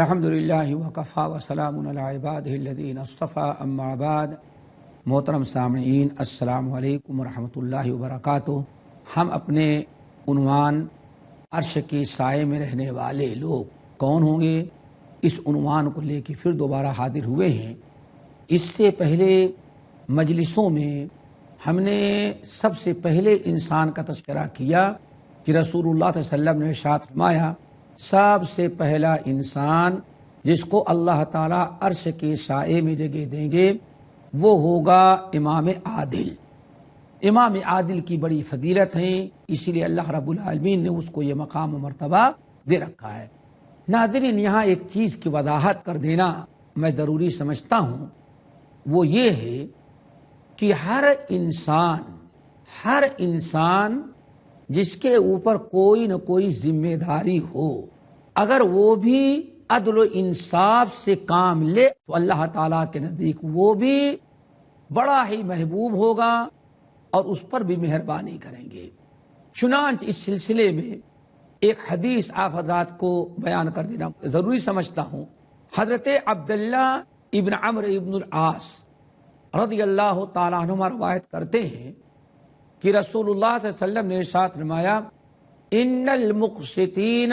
الحمدللہ وکفی وسلام علی عبادہ الذین اصطفیٰ اما بعد۔ محترم سامعین، السلام علیکم ورحمۃ اللہ وبرکاتہ۔ ہم اپنے عنوان عرش کے سائے میں رہنے والے لوگ کون ہوں گے، اس عنوان کو لے کے پھر دوبارہ حاضر ہوئے ہیں۔ اس سے پہلے مجلسوں میں ہم نے سب سے پہلے انسان کا تذکرہ کیا کہ رسول اللہ صلی اللہ علیہ وسلم نے ارشاد فرمایا، سب سے پہلا انسان جس کو اللہ تعالیٰ عرش کے سائے میں جگہ دیں گے وہ ہوگا امام عادل۔ امام عادل کی بڑی فضیلت ہے، اسی لیے اللہ رب العالمین نے اس کو یہ مقام و مرتبہ دے رکھا ہے۔ ناظرین، یہاں ایک چیز کی وضاحت کر دینا میں ضروری سمجھتا ہوں، وہ یہ ہے کہ ہر انسان جس کے اوپر کوئی نہ کوئی ذمہ داری ہو، اگر وہ بھی عدل و انصاف سے کام لے تو اللہ تعالیٰ کے نزدیک وہ بھی بڑا ہی محبوب ہوگا اور اس پر بھی مہربانی کریں گے۔ چنانچہ اس سلسلے میں ایک حدیث آپ حضرات کو بیان کر دینا ضروری سمجھتا ہوں۔ حضرت عبداللہ ابن عمرو ابن العاص رضی اللہ تعالیٰ عنہما روایت کرتے ہیں کہ رسول اللہ صلی اللہ علیہ وسلم نے ارشاد فرمایا، ان المقسطین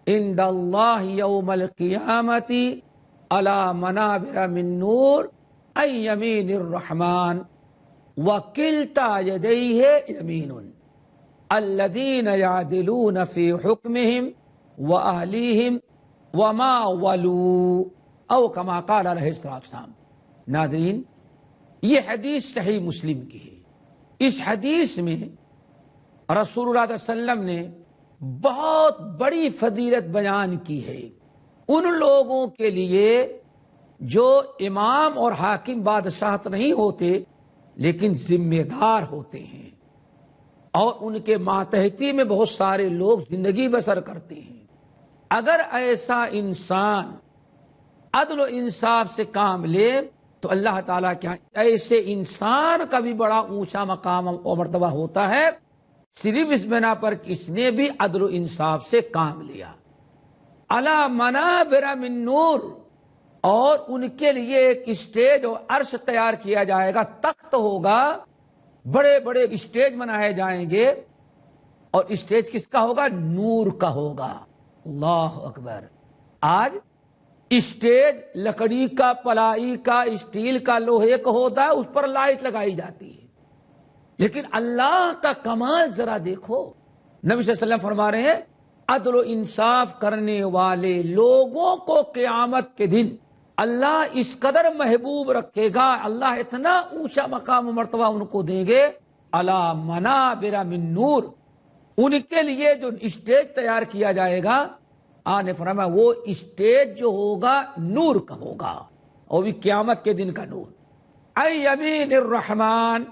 عند اللہ یوم القیامۃ علی منابر من نور عن یمین الرحمن وکلتا یدیہ یمین الذین یعدلون فی حکمہم واہلیہم وما ولوا، او کما قال علیہ الصلوۃ والسلام۔ ناظرین، یہ حدیث صحیح مسلم کی ہے۔ اس حدیث میں رسول اللہ صلی اللہ علیہ وسلم نے بہت بڑی فضیلت بیان کی ہے ان لوگوں کے لیے جو امام اور حاکم بادشاہ تو نہیں ہوتے لیکن ذمہ دار ہوتے ہیں، اور ان کے ماتحتی میں بہت سارے لوگ زندگی بسر کرتے ہیں۔ اگر ایسا انسان عدل و انصاف سے کام لے تو اللہ تعالیٰ کے ایسے انسان کا بھی بڑا اونچا مقام و مرتبہ ہوتا ہے، صرف اس بنا پر کہ اس نے بھی عدل و انصاف سے کام لیا۔ علی منابر من نور، اور ان کے لیے ایک اسٹیج اور عرش تیار کیا جائے گا، تخت ہوگا، بڑے بڑے اسٹیج بنائے جائیں گے، اور اسٹیج کس کا ہوگا؟ نور کا ہوگا۔ اللہ اکبر! آج اسٹیج لکڑی کا، پلائی کا، اسٹیل کا، لوہے کا ہوتا ہے، اس پر لائٹ لگائی جاتی ہے، لیکن اللہ کا کمال ذرا دیکھو۔ نبی صلی اللہ علیہ وسلم فرما رہے ہیں، عدل و انصاف کرنے والے لوگوں کو قیامت کے دن اللہ اس قدر محبوب رکھے گا، اللہ اتنا اونچا مقام و مرتبہ ان کو دیں گے، علی منابر من نور، ان کے لیے جو اسٹیج تیار کیا جائے گا، آنے فرمایا وہ اسٹیج جو ہوگا نور کا ہوگا، اور بھی قیامت کے دن کا نور۔ عن یمین الرحمن،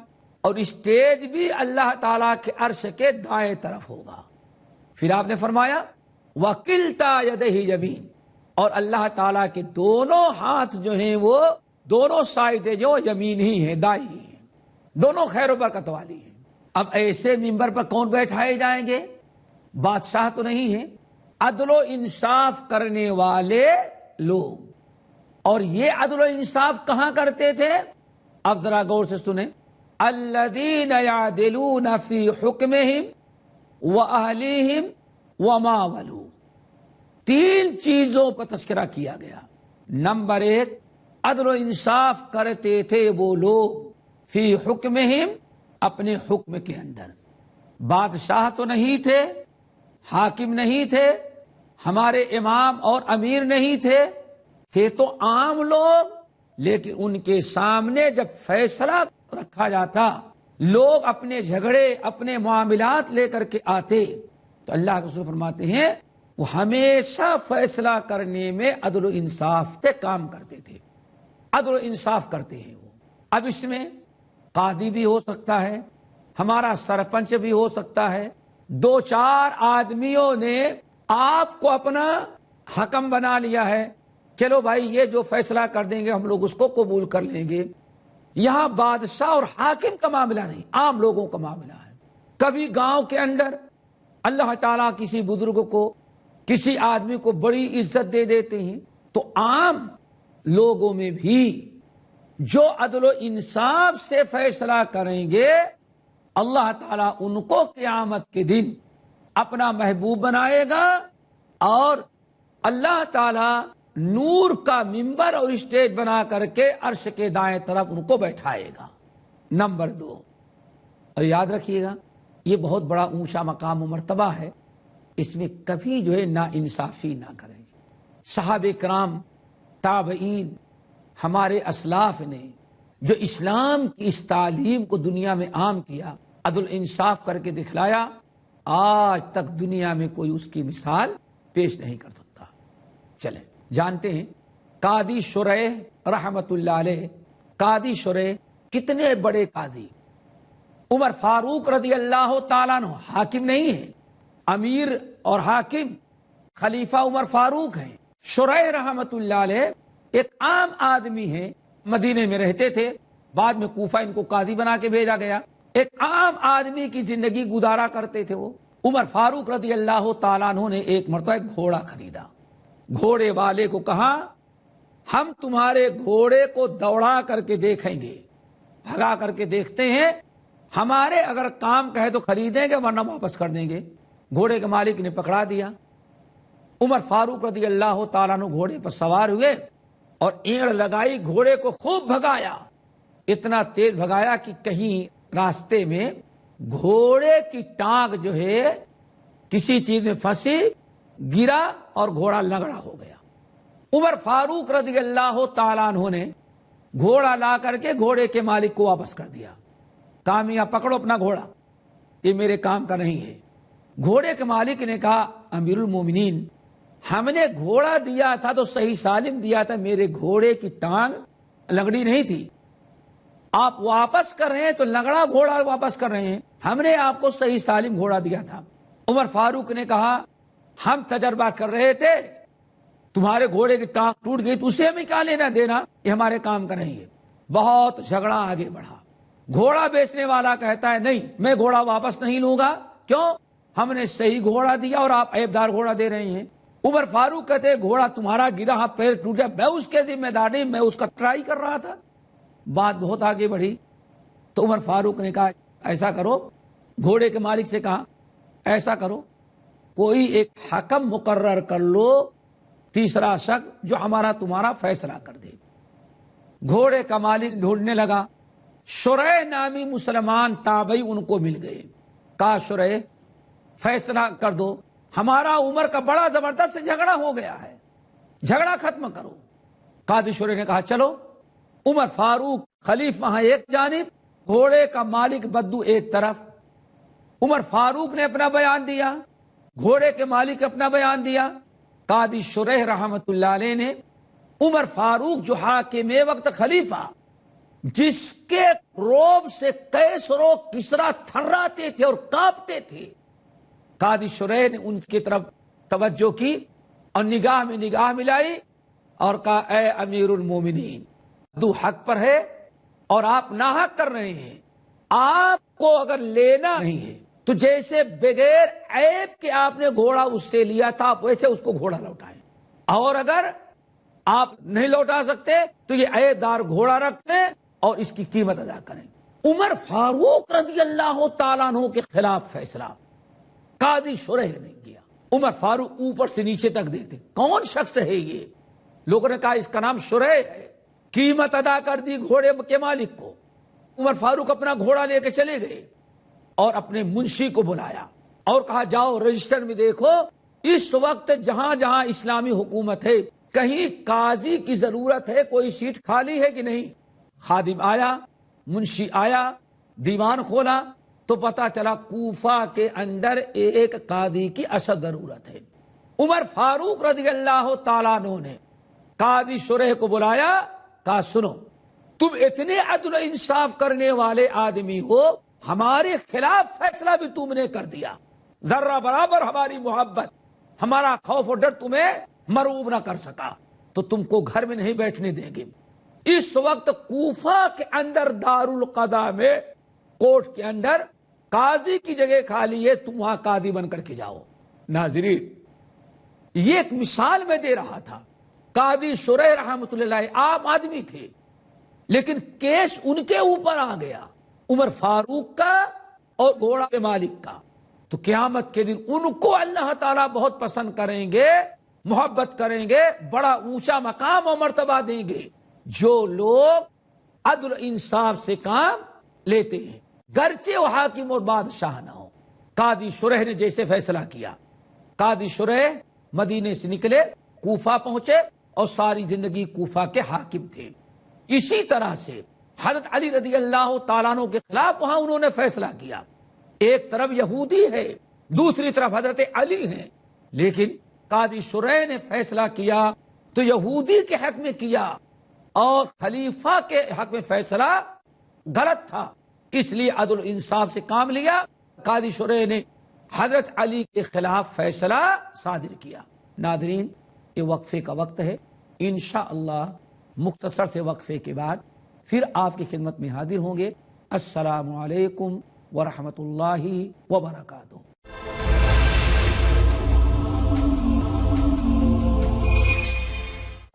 اور اسٹیج بھی اللہ تعالیٰ کے عرش کے دائیں طرف ہوگا۔ پھر آپ نے فرمایا وکلتا یدیہ یمین، اور اللہ تعالیٰ کے دونوں ہاتھ جو ہیں وہ دونوں سائڈیں جو یمین ہی ہیں، دائیں ہی ہیں، دونوں خیر و برکت والی ہیں۔ اب ایسے ممبر پر کون بیٹھائے جائیں گے؟ بادشاہ تو نہیں ہیں، عدل و انصاف کرنے والے لوگ۔ اور یہ عدل و انصاف کہاں کرتے تھے؟ اب ذرا غور سے سنیں، الذین یعدلون فی حکمہم واہلیہم وما ولوا، تین چیزوں کا تذکرہ کیا گیا۔ نمبر ایک، عدل و انصاف کرتے تھے وہ لوگ فی حکمہم، اپنے حکم کے اندر۔ بادشاہ تو نہیں تھے، حاکم نہیں تھے، ہمارے امام اور امیر نہیں تھے تو عام لوگ، لیکن ان کے سامنے جب فیصلہ رکھا جاتا، لوگ اپنے جھگڑے، اپنے معاملات لے کر کے آتے، تو اللہ کے رسول فرماتے ہیں وہ ہمیشہ فیصلہ کرنے میں عدل و انصاف سے کام کرتے تھے، عدل و انصاف کرتے ہیں وہ۔ اب اس میں قاضی بھی ہو سکتا ہے، ہمارا سرپنچ بھی ہو سکتا ہے، دو چار آدمیوں نے آپ کو اپنا حکم بنا لیا ہے، چلو بھائی یہ جو فیصلہ کر دیں گے ہم لوگ اس کو قبول کر لیں گے۔ یہاں بادشاہ اور حاکم کا معاملہ نہیں، عام لوگوں کا معاملہ ہے۔ کبھی گاؤں کے اندر اللہ تعالیٰ کسی بزرگ کو کسی آدمی کو بڑی عزت دے دیتے ہیں، تو عام لوگوں میں بھی جو عدل و انصاف سے فیصلہ کریں گے اللہ تعالیٰ ان کو قیامت کے دن اپنا محبوب بنائے گا، اور اللہ تعالیٰ نور کا ممبر اور اسٹیج بنا کر کے عرش کے دائیں طرف ان کو بیٹھائے گا۔ نمبر 2، اور یاد رکھیے گا یہ بہت بڑا اونچا مقام و مرتبہ ہے، اس میں کبھی جو ہے نا انصافی نہ کریں۔ صحابہ کرام، تابعین، ہمارے اسلاف نے جو اسلام کی اس تعلیم کو دنیا میں عام کیا، عدل انصاف کر کے دکھلایا، آج تک دنیا میں کوئی اس کی مثال پیش نہیں کر سکتا۔ چلیں جانتے ہیں قاضی شریح رحمت اللہ علیہ، قاضی شریح کتنے بڑے قاضی، عمر فاروق رضی اللہ تعالیٰ عنہ حاکم نہیں ہے، امیر اور حاکم خلیفہ عمر فاروق ہیں۔ شریح رحمت اللہ علیہ ایک عام آدمی ہیں، مدینے میں رہتے تھے، بعد میں کوفہ ان کو قاضی بنا کے بھیجا گیا، ایک عام آدمی کی زندگی گزارا کرتے تھے وہ۔ عمر فاروق رضی اللہ تعالیٰ عنہ نے ایک مرتبہ ایک گھوڑا خریدا، گھوڑے والے کو کہا ہم تمہارے گھوڑے کو دوڑا کر کے دیکھیں گے، بھگا کر کے دیکھتے ہیں، ہمارے اگر کام کہے تو خریدیں گے ورنہ واپس کر دیں گے۔ گھوڑے کے مالک نے پکڑا دیا، عمر فاروق رضی اللہ تعالیٰ عنہ گھوڑے پر سوار ہوئے اور اینڑ لگائی، گھوڑے کو خوب بھگایا، اتنا تیز بھگایا کہ کہیں راستے میں گھوڑے کی ٹانگ جو ہے کسی چیز میں پھنسی، گرا اور گھوڑا لنگڑا ہو گیا۔ عمر فاروق رضی اللہ تعالیٰ عنہ نے گھوڑا لا کر کے گھوڑے کے مالک کو واپس کر دیا، کہا میاں پکڑو اپنا گھوڑا، یہ میرے کام کا نہیں ہے۔ گھوڑے کے مالک نے کہا امیر المومنین، ہم نے گھوڑا دیا تھا تو صحیح سالم دیا تھا، میرے گھوڑے کی ٹانگ لنگڑی نہیں تھی، آپ واپس کر رہے ہیں تو لنگڑا گھوڑا واپس کر رہے ہیں، ہم نے آپ کو صحیح سالم گھوڑا دیا تھا۔ عمر فاروق نے کہا ہم تجربہ کر رہے تھے، تمہارے گھوڑے کی ٹانگ ٹوٹ گئی تو اسے ہمیں کیا لینا دینا، یہ ہمارے کام کا نہیں ہے۔ بہت جھگڑا آگے بڑھا، گھوڑا بیچنے والا کہتا ہے نہیں میں گھوڑا واپس نہیں لوں گا، کیوں، ہم نے صحیح گھوڑا دیا اور آپ عیب دار گھوڑا دے رہے ہیں۔ عمر فاروق کہتے ہیں گھوڑا تمہارا گرا، ہاں پیر ٹوٹ گیا، میں اس کے ذمہ دار نہیں، میں اس کا ٹرائی کر رہا تھا۔ بات بہت آگے بڑھی تو عمر فاروق نے کہا ایسا کرو، گھوڑے کے مالک سے کہا ایسا کرو کوئی ایک حکم مقرر کر لو، تیسرا شخص جو ہمارا تمہارا فیصلہ کر دے۔ گھوڑے کا مالک ڈھونڈنے لگا، شریح نامی مسلمان تابعی ان کو مل گئے، کہا شریح فیصلہ کر دو، ہمارا عمر کا بڑا زبردست جھگڑا ہو گیا ہے، جھگڑا ختم کرو۔ قاضی شریح نے کہا چلو۔ عمر فاروق خلیفہ وہاں ایک جانب، گھوڑے کا مالک بدو ایک طرف۔ عمر فاروق نے اپنا بیان دیا، گھوڑے کے مالک اپنا بیان دیا۔ قاضی شریح رحمت اللہ علیہ نے عمر فاروق جو حاکم وقت خلیفہ، جس کے روب سے قیصر و کسریٰ تھراتے تھے اور کانپتے تھے، قاضی شریح نے ان کی طرف توجہ کی اور نگاہ میں نگاہ ملائی اور کہا اے امیر المومنین، تو حق پر ہے اور آپ ناحق کر رہے ہیں، آپ کو اگر لینا نہیں ہے تو جیسے بغیر عیب کے آپ نے گھوڑا اس سے لیا تھا آپ ویسے اس کو گھوڑا لوٹائیں، اور اگر آپ نہیں لوٹا سکتے تو یہ عیب دار گھوڑا رکھیں اور اس کی قیمت ادا کریں۔ عمر فاروق رضی اللہ تعالیٰ عنہ کے خلاف فیصلہ قاضی شریح نے کیا۔ عمر فاروق اوپر سے نیچے تک دیکھتے کون شخص ہے یہ، لوگوں نے کہا اس کا نام شریح ہے، قیمت ادا کر دی گھوڑے کے مالک کو۔ عمر فاروق اپنا گھوڑا لے کے چلے گئے اور اپنے منشی کو بلایا اور کہا جاؤ رجسٹر میں دیکھو اس وقت جہاں جہاں اسلامی حکومت ہے کہیں قاضی کی ضرورت ہے، کوئی سیٹ خالی ہے کہ نہیں۔ خادم آیا، منشی آیا، دیوان کھولا تو پتا چلا کوفہ کے اندر ایک قاضی کی اشد ضرورت ہے۔ عمر فاروق رضی اللہ تعالیٰ عنہ نے قاضی شریح کو بلایا، کہا سنو تم اتنے عدل و انصاف کرنے والے آدمی ہو، ہمارے خلاف فیصلہ بھی تم نے کر دیا، ذرہ برابر ہماری محبت ہمارا خوف و ڈر تمہیں مرعوب نہ کر سکا تو تم کو گھر میں نہیں بیٹھنے دیں گے۔ اس وقت کوفہ کے اندر دارالقضاء میں کورٹ کے اندر قاضی کی جگہ خالی ہے، تم وہاں قاضی بن کر کے جاؤ۔ ناظرین یہ ایک مثال میں دے رہا تھا. قاضی شریح رحمۃ اللہ علیہ عام آدمی تھے، لیکن کیس ان کے اوپر آ گیا، عمر فاروق کا اور گھوڑا کے مالک کا. تو قیامت کے دن ان کو اللہ تعالیٰ بہت پسند کریں گے، محبت کریں گے، بڑا اونچا مقام اور مرتبہ دیں گے، جو لوگ عدل و انصاف سے کام لیتے ہیں، گرچہ وہ حاکم اور بادشاہ نہ ہو. قاضی شریح نے جیسے فیصلہ کیا، قاضی شریح مدینے سے نکلے، کوفہ پہنچے اور ساری زندگی کوفہ کے حاکم تھے. اسی طرح سے حضرت علی رضی اللہ تعالیٰ عنہ کے خلاف وہاں انہوں نے فیصلہ کیا. ایک طرف یہودی ہے، دوسری طرف حضرت علی ہیں، لیکن قاضی شریح نے فیصلہ کیا تو یہودی کے حق میں کیا اور خلیفہ کے حق میں فیصلہ غلط تھا، اس لیے عدل و انصاف سے کام لیا. قاضی شریح نے حضرت علی کے خلاف فیصلہ صادر کیا. ناظرین، یہ وقفے کا وقت ہے، انشاءاللہ مختصر سے وقفے کے بعد پھر آپ کی خدمت میں حاضر ہوں گے. السلام علیکم ورحمۃ اللہ وبرکاتہ.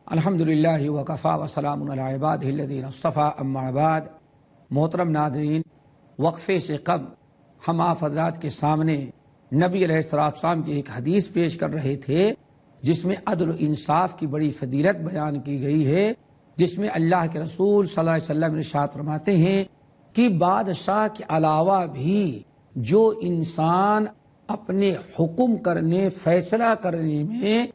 الحمدللہ وکفی وسلام علی عبادہ الذین اصطفی، اما بعد. محترم ناظرین، وقفے سے قبل ہم آپ حضرات کے سامنے نبی علیہ السلام کی ایک حدیث پیش کر رہے تھے، جس میں عدل و انصاف کی بڑی فضیلت بیان کی گئی ہے، جس میں اللہ کے رسول صلی اللہ علیہ وسلم ارشاد فرماتے ہیں کہ بادشاہ کے علاوہ بھی جو انسان اپنے حکم کرنے، فیصلہ کرنے میں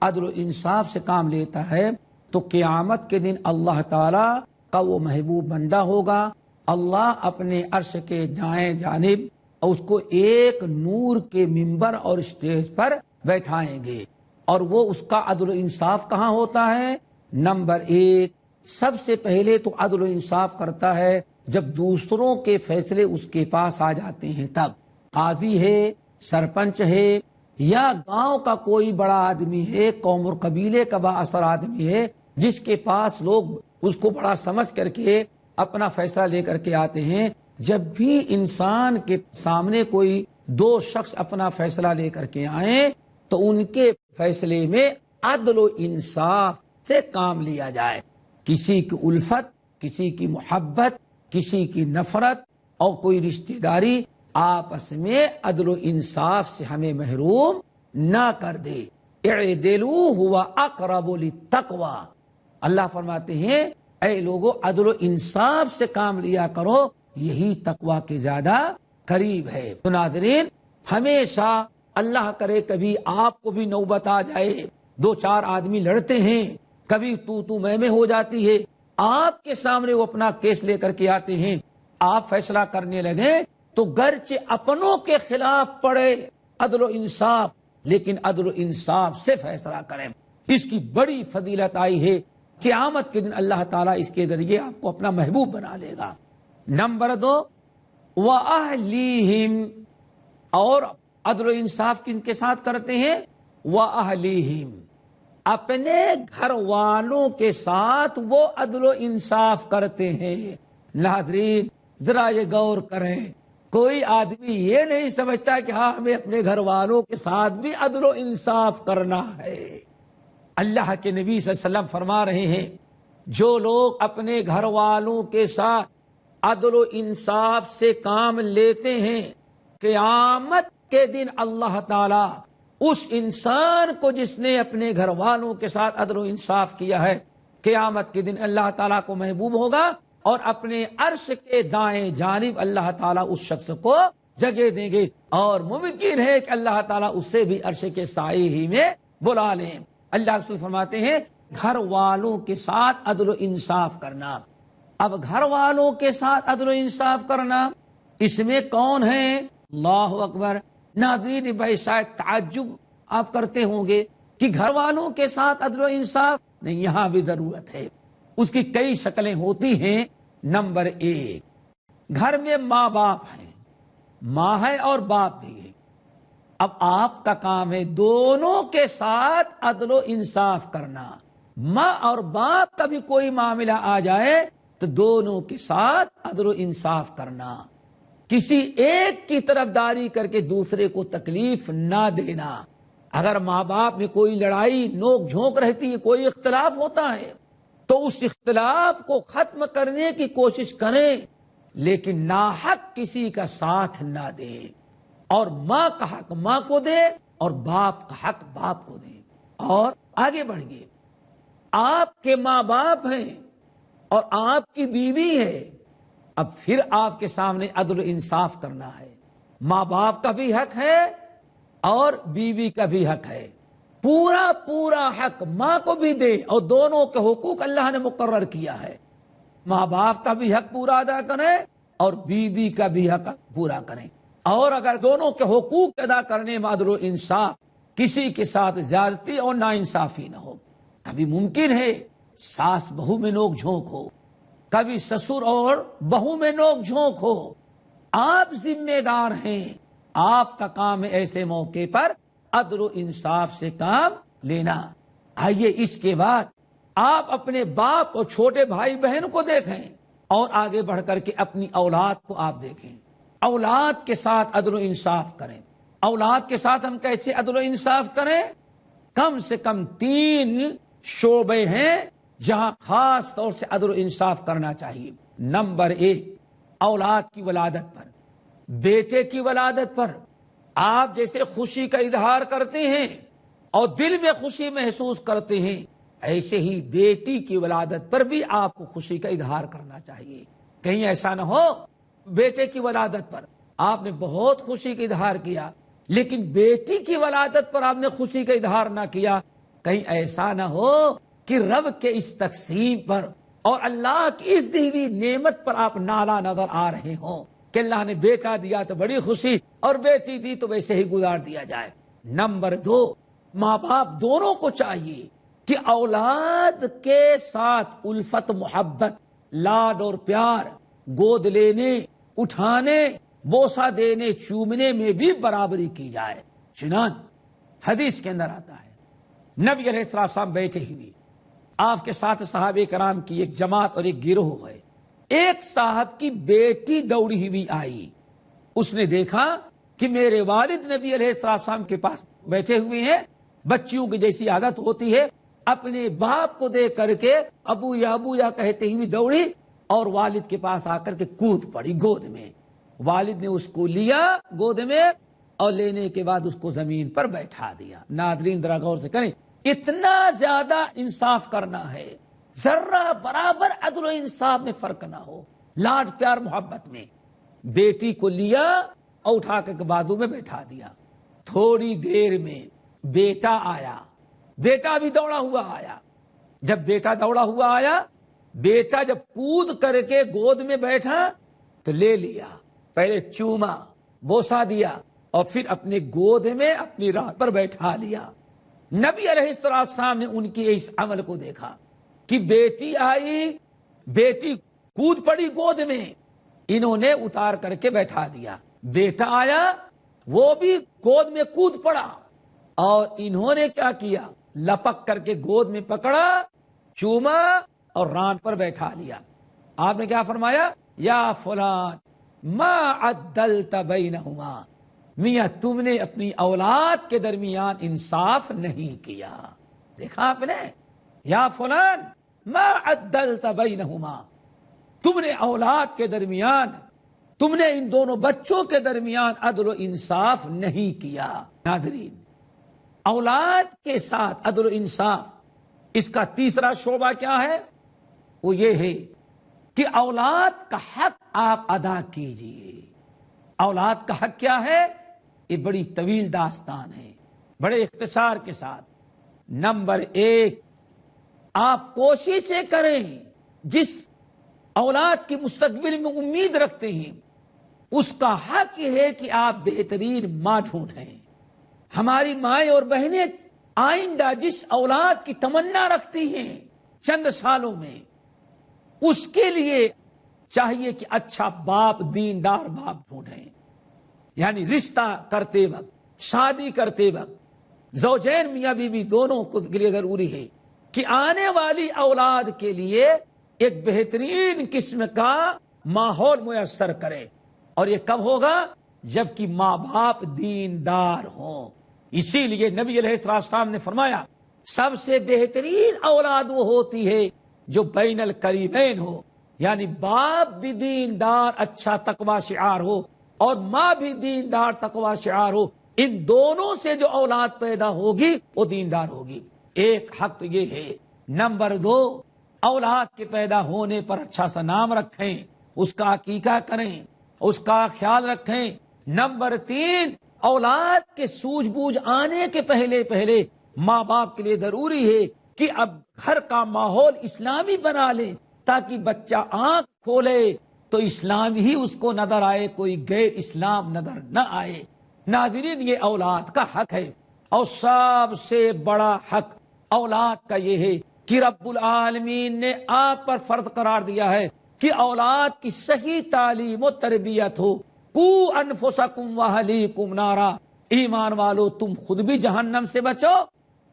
عدل و انصاف سے کام لیتا ہے تو قیامت کے دن اللہ تعالی کا وہ محبوب بندہ ہوگا. اللہ اپنے عرش کے دائیں جانب اس کو ایک نور کے منبر اور اسٹیج پر بیٹھائیں گے. اور وہ اس کا عدل و انصاف کہاں ہوتا ہے؟ نمبر ایک، سب سے پہلے تو عدل و انصاف کرتا ہے جب دوسروں کے فیصلے اس کے پاس آ جاتے ہیں تب. قاضی ہے، سرپنچ ہے، یا گاؤں کا کوئی بڑا آدمی ہے، قوم اور قبیلے کا با اثر آدمی ہے، جس کے پاس لوگ اس کو بڑا سمجھ کر کے اپنا فیصلہ لے کر کے آتے ہیں. جب بھی انسان کے سامنے کوئی دو شخص اپنا فیصلہ لے کر کے آئیں تو ان کے فیصلے میں عدل و انصاف سے کام لیا جائے. کسی کی الفت، کسی کی محبت، کسی کی نفرت اور کوئی رشتہ داری آپس میں عدل و انصاف سے ہمیں محروم نہ کر دے. اعدلوا هو اقرب للتقوی. اللہ فرماتے ہیں اے لوگو عدل و انصاف سے کام لیا کرو، یہی تقوی کے زیادہ قریب ہے. تو ناظرین، ہمیشہ اللہ کرے کبھی آپ کو بھی نوبت آ جائے، دو چار آدمی لڑتے ہیں، کبھی تو میں ہو جاتی ہے، آپ کے سامنے وہ اپنا کیس لے کر کے آتے ہیں، آپ فیصلہ کرنے لگے تو گرچہ اپنوں کے خلاف پڑے عدل و انصاف، لیکن عدل و انصاف سے فیصلہ کریں. اس کی بڑی فضیلت آئی ہے، قیامت کے دن اللہ تعالیٰ اس کے ذریعے آپ کو اپنا محبوب بنا لے گا. نمبر دو، وَأَهْلِهِمْ، اور عدل و انصاف کن کے ساتھ کرتے ہیں؟ وَأَهْلِهِمْ، اپنے گھر والوں کے ساتھ وہ عدل و انصاف کرتے ہیں. ناظرین ذرا یہ غور کریں، کوئی آدمی یہ نہیں سمجھتا کہ ہاں ہمیں اپنے گھر والوں کے ساتھ بھی عدل و انصاف کرنا ہے. اللہ کے نبی صلی اللہ علیہ وسلم فرما رہے ہیں جو لوگ اپنے گھر والوں کے ساتھ عدل و انصاف سے کام لیتے ہیں، قیامت کے دن اللہ تعالی اس انسان کو جس نے اپنے گھر والوں کے ساتھ عدل و انصاف کیا ہے، قیامت کے دن اللہ تعالیٰ کو محبوب ہوگا اور اپنے عرش کے دائیں جانب اللہ تعالیٰ اس شخص کو جگہ دیں گے، اور ممکن ہے کہ اللہ تعالیٰ اسے بھی عرش کے سائے ہی میں بلا لیں. اللہ رسول فرماتے ہیں گھر والوں کے ساتھ عدل و انصاف کرنا. اب گھر والوں کے ساتھ عدل و انصاف کرنا، اس میں کون ہے؟ اللہ اکبر. ناظرین بھائی شاید تعجب آپ کرتے ہوں گے کہ گھر والوں کے ساتھ عدل و انصاف نہیں، یہاں بھی ضرورت ہے. اس کی کئی شکلیں ہوتی ہیں. نمبر ایک، گھر میں ماں باپ ہیں، ماں ہے اور باپ بھی ہے. اب آپ کا کام ہے دونوں کے ساتھ عدل و انصاف کرنا. ماں اور باپ کا بھی کوئی معاملہ آ جائے تو دونوں کے ساتھ عدل و انصاف کرنا. کسی ایک کی طرفداری کر کے دوسرے کو تکلیف نہ دینا. اگر ماں باپ میں کوئی لڑائی نوک جھونک رہتی ہے، کوئی اختلاف ہوتا ہے، تو اس اختلاف کو ختم کرنے کی کوشش کریں، لیکن ناحق کسی کا ساتھ نہ دیں، اور ماں کا حق ماں کو دے اور باپ کا حق باپ کو دے، اور آگے بڑھ گئے۔ آپ کے ماں باپ ہیں اور آپ کی بیوی ہے، اب پھر آپ کے سامنے عدل و انصاف کرنا ہے۔ ماں باپ کا بھی حق ہے اور بیوی کا بھی حق ہے، پورا پورا حق ماں کو بھی دے، اور دونوں کے حقوق اللہ نے مقرر کیا ہے۔ ماں باپ کا بھی حق پورا ادا کریں اور بیوی کا بھی حق پورا کریں، اور اگر دونوں کے حقوق ادا کرنے میں عدل و انصاف، کسی کے ساتھ زیادتی اور ناانصافی نہ ہو۔ کبھی ممکن ہے ساس بہو میں نوک جھونک ہو، کبھی سسر اور بہو میں نوک جھونک ہو، آپ ذمہ دار ہیں، آپ کا کام ہے ایسے موقع پر عدل و انصاف سے کام لینا۔ آئیے اس کے بعد آپ اپنے باپ اور چھوٹے بھائی بہن کو دیکھیں، اور آگے بڑھ کر کے اپنی اولاد کو آپ دیکھیں۔ اولاد کے ساتھ عدل و انصاف کریں۔ اولاد کے ساتھ ہم کیسے عدل و انصاف کریں؟ کم سے کم 3 شعبے ہیں جہاں خاص طور سے عدل و انصاف کرنا چاہیے۔ نمبر 1، اولاد کی ولادت پر، بیٹے کی ولادت پر آپ جیسے خوشی کا اظہار کرتے ہیں اور دل میں خوشی محسوس کرتے ہیں، ایسے ہی بیٹی کی ولادت پر بھی آپ کو خوشی کا اظہار کرنا چاہیے۔ کہیں ایسا نہ ہو بیٹے کی ولادت پر آپ نے بہت خوشی کا اظہار کیا، لیکن بیٹی کی ولادت پر آپ نے خوشی کا اظہار نہ کیا، کہیں ایسا نہ ہو کہ رب کے اس تقسیم پر اور اللہ کی اس دی ہوئی نعمت پر آپ نالا نظر آ رہے ہوں کہ اللہ نے بیٹا دیا تو بڑی خوشی اور بیٹی دی تو ویسے ہی گزار دیا جائے۔ نمبر 2، ماں باپ دونوں کو چاہیے کہ اولاد کے ساتھ الفت، محبت، لاڈ اور پیار، گود لینے، اٹھانے، بوسہ دینے، چومنے میں بھی برابری کی جائے۔ چنان حدیث کے اندر آتا ہے نبی علیہ السلام بیٹھے ہوئے، آپ کے ساتھ صحابہ کرام کی ایک جماعت اور ایک گروہ ہے۔ ایک صاحب کی بیٹی دوڑی ہوئی آئی، اس نے دیکھا کہ میرے والد نبی علیہ السلام کے پاس بیٹھے ہوئے ہیں، بچیوں کی جیسی عادت ہوتی ہے، اپنے باپ کو دیکھ کر کے ابو یا کہتے ہوئے دوڑی اور والد کے پاس آ کر کے کود پڑی گود میں۔ والد نے اس کو لیا گود میں اور لینے کے بعد اس کو زمین پر بیٹھا دیا۔ ناظرین ذرا غور سے کریں، اتنا زیادہ انصاف کرنا ہے، ذرہ برابر عدل و انصاف میں فرق نہ ہو، لاڈ پیار محبت میں۔ بیٹی کو لیا اور اٹھا کر بازو میں بیٹھا دیا۔ تھوڑی دیر میں بیٹا آیا، بیٹا بھی دوڑا ہوا آیا۔ جب بیٹا دوڑا ہوا آیا، بیٹا جب کود کر کے گود میں بیٹھا تو لے لیا، پہلے چوما، بوسہ دیا اور پھر اپنے گود میں اپنی راہ پر بیٹھا لیا۔ نبی علیہ السلام نے ان کی اس عمل کو دیکھا کہ بیٹی آئی، بیٹی کود پڑی گود میں، انہوں نے اتار کر کے بیٹھا دیا۔ بیٹا آیا، وہ بھی گود میں کود پڑا اور انہوں نے کیا کیا؟ لپک کر کے گود میں پکڑا، چوما اور ران پر بیٹھا لیا۔ آپ نے کیا فرمایا؟ یا فلان ما عدلت بینہما، میاں تم نے اپنی اولاد کے درمیان انصاف نہیں کیا۔ دیکھا آپ نے، یا فلان ما عدلت بینہما، تم نے اولاد کے درمیان، تم نے ان دونوں بچوں کے درمیان عدل و انصاف نہیں کیا۔ ناظرین، اولاد کے ساتھ عدل و انصاف، اس کا تیسرا شعبہ کیا ہے؟ وہ یہ ہے کہ اولاد کا حق آپ ادا کیجئے۔ اولاد کا حق کیا ہے؟ یہ بڑی طویل داستان ہے، بڑے اختصار کے ساتھ۔ نمبر 1، آپ کوششیں کریں، جس اولاد کی مستقبل میں امید رکھتے ہیں اس کا حق یہ ہے کہ آپ بہترین ماں ڈھونڈیں۔ ہماری مائیں اور بہنیں آئندہ جس اولاد کی تمنا رکھتی ہیں چند سالوں میں، اس کے لیے چاہیے کہ اچھا باپ، دیندار باپ ڈھونڈیں۔ یعنی رشتہ کرتے وقت، شادی کرتے وقت زوجین میاں بیوی دونوں کے لیے ضروری ہے کہ آنے والی اولاد کے لیے ایک بہترین قسم کا ماحول میسر کرے، اور یہ کب ہوگا؟ جبکہ ماں باپ دیندار ہوں، اسی لیے نبی علیہ السلام نے فرمایا سب سے بہترین اولاد وہ ہوتی ہے جو بین القریبین ہو، یعنی باپ بھی دیندار اچھا تقوی شعار ہو اور ماں بھی دیندار تقوی شعار ہو، ان دونوں سے جو اولاد پیدا ہوگی وہ دیندار ہوگی۔ ایک حق تو یہ ہے۔ نمبر 2، اولاد کے پیدا ہونے پر اچھا سا نام رکھیں، اس کا عقیقہ کریں، اس کا خیال رکھیں۔ نمبر 3، اولاد کے سوجھ بوجھ آنے کے پہلے ماں باپ کے لیے ضروری ہے کہ اب گھر کا ماحول اسلامی بنا لے تاکہ بچہ آنکھ کھولے تو اسلام ہی اس کو نظر آئے، کوئی غیر اسلام نظر نہ آئے۔ ناظرین، یہ اولاد کا حق ہے، اور سب سے بڑا حق اولاد کا یہ ہے کہ رب العالمین نے آپ پر فرض قرار دیا ہے کہ اولاد کی صحیح تعلیم و تربیت ہو۔ قُوا انفسکم واہلیکم نارا، ایمان والو تم خود بھی جہنم سے بچو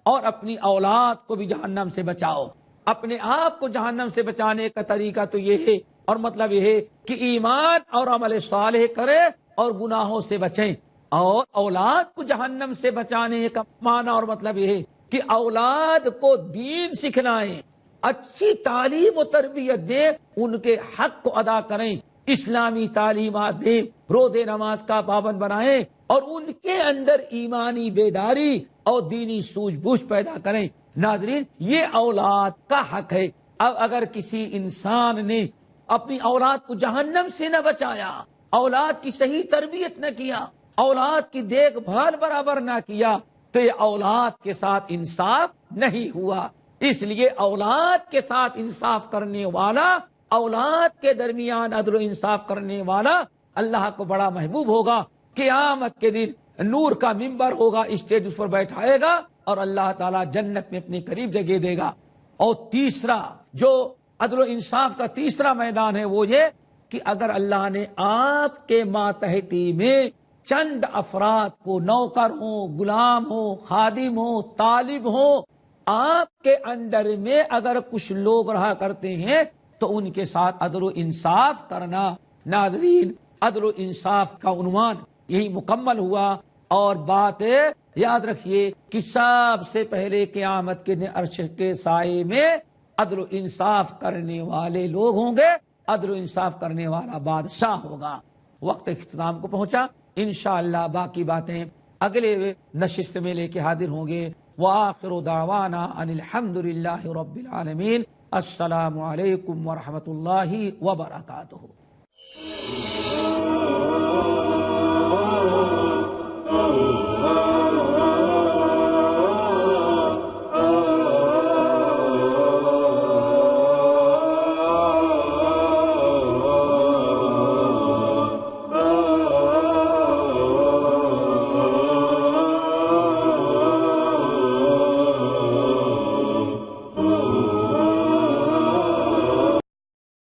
اور اپنی اولاد کو بھی جہنم سے بچاؤ۔ اپنے آپ کو جہنم سے بچانے کا طریقہ تو یہ ہے، اور مطلب یہ ہے کہ ایمان اور عمل صالح کرے اور گناہوں سے بچیں، اور اولاد کو جہنم سے بچانے کا معنی اور مطلب یہ ہے کہ اولاد کو دین سکھلائیں، اچھی تعلیم و تربیت دیں، ان کے حق کو ادا کریں، اسلامی تعلیمات دیں، روزے نماز کا پابند بنائیں، اور ان کے اندر ایمانی بیداری اور دینی سوجھ بوجھ پیدا کریں۔ ناظرین، یہ اولاد کا حق ہے۔ اب اگر کسی انسان نے اپنی اولاد کو جہنم سے نہ بچایا، اولاد کی صحیح تربیت نہ کیا، اولاد کی دیکھ بھال برابر نہ کیا، تو یہ اولاد کے ساتھ انصاف نہیں ہوا۔ اس لیے اولاد کے ساتھ انصاف کرنے والا، اولاد کے درمیان عدل و انصاف کرنے والا اللہ کو بڑا محبوب ہوگا۔ قیامت کے دن نور کا ممبر ہوگا، اسٹیج اس پر بیٹھائے گا اور اللہ تعالیٰ جنت میں اپنے قریب جگہ دے گا۔ اور تیسرا جو عدل و انصاف کا تیسرا میدان ہے وہ یہ کہ اگر اللہ نے آپ کے ماتحتی میں چند افراد کو، نوکر ہوں، غلام ہوں، خادم ہوں، طالب ہوں، آپ کے انڈر میں اگر کچھ لوگ رہا کرتے ہیں تو ان کے ساتھ عدل و انصاف کرنا۔ ناظرین، عدل و انصاف کا عنوان یہی مکمل ہوا، اور بات یاد رکھیے کہ سب سے پہلے قیامت کے دن عرش کے سائے میں عدل و انصاف کرنے والے لوگ ہوں گے، عدل و انصاف کرنے والا بادشاہ ہوگا۔ وقت اختتام کو پہنچا، انشاءاللہ باقی باتیں اگلے نشست میں لے کے حاضر ہوں گے۔ وآخر دعوانا ان الحمد للہ رب العالمین۔ السلام علیکم ورحمۃ اللہ وبرکاتہ۔